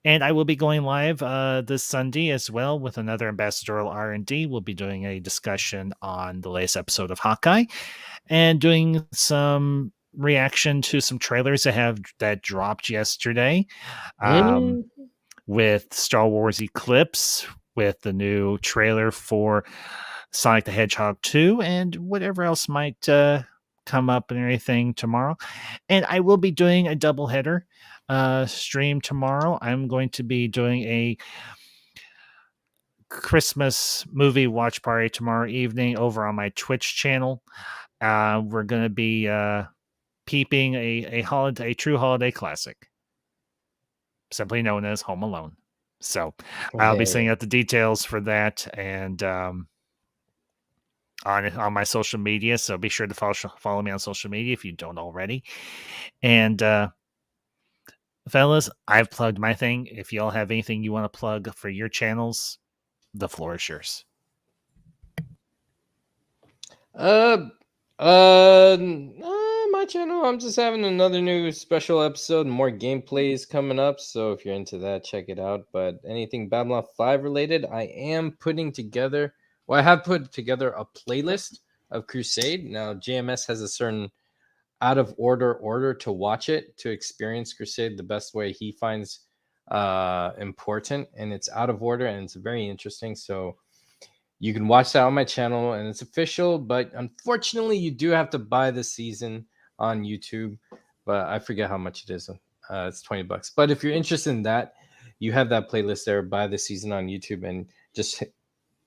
And I will be going live this Sunday as well with another ambassadorial R&D. We'll be doing a discussion on the latest episode of Hawkeye and doing some reaction to some trailers that dropped yesterday with Star Wars Eclipse, with the new trailer for Sonic the Hedgehog 2, and whatever else might come up and everything tomorrow. And I will be doing a doubleheader stream tomorrow. I'm going to be doing a Christmas movie watch party tomorrow evening over on my Twitch channel. We're going to be peeping a true holiday classic, simply known as Home Alone. So I'll be sending out the details for that and on my social media. So be sure to follow me on social media if you don't already. And fellas, I've plugged my thing. If y'all have anything you want to plug for your channels, the floor is yours. My channel, I'm just having another new special episode, more gameplays coming up. So if you're into that, check it out. But anything Babylon 5 related, I have put together a playlist of Crusade. Now, JMS has a certain out of order to watch it, to experience Crusade the best way he finds important, and it's out of order and it's very interesting. So you can watch that on my channel and it's official, but unfortunately you do have to buy the season on YouTube, but I forget how much it is. It's $20. But if you're interested in that, you have that playlist there. Buy the season on YouTube, and just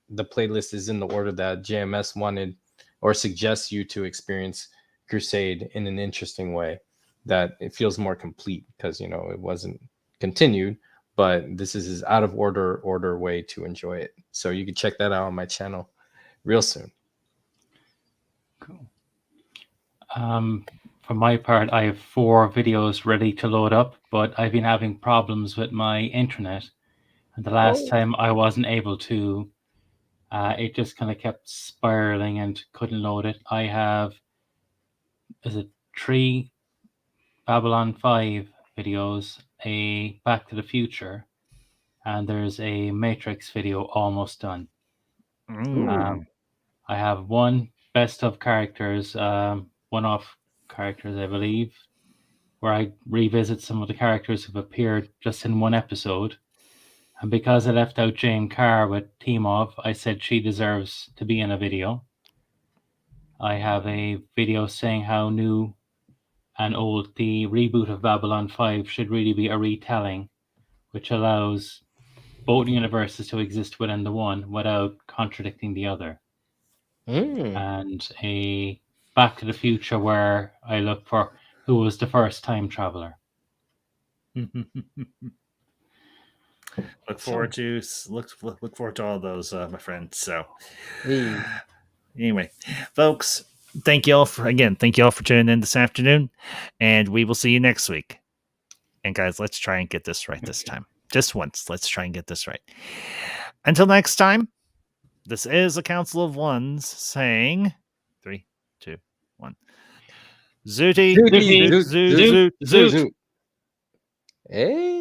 the playlist is in the order that JMS wanted or suggests you to experience Crusade in an interesting way, that it feels more complete because it wasn't continued, but this is his out of order way to enjoy it. So you can check that out on my channel real soon. Cool. For my part, I have 4 videos ready to load up, but I've been having problems with my internet. And the last time I wasn't able to, it just kind of kept spiraling and couldn't load it. I have, 3 Babylon 5 videos, a Back to the Future, and there's a Matrix video almost done. I have 1 best of characters, one-off characters, I believe, where I revisit some of the characters who've appeared just in 1 episode. And because I left out Jane Carr with Timov, I said she deserves to be in a video. I have a video saying how new and old the reboot of Babylon 5 should really be a retelling, which allows both universes to exist within the one without contradicting the other. And a Back to the Future where I look for who was the first time traveler. Look forward to all those, my friend. So, anyway, folks, thank you all for tuning in this afternoon, and we will see you next week. And guys, let's try and get this right this time. Just once, let's try and get this right. Until next time, this is a Council of Ones saying 3, 2, 1. Zooty, zoot, zoot, zoot, zoot. Hey.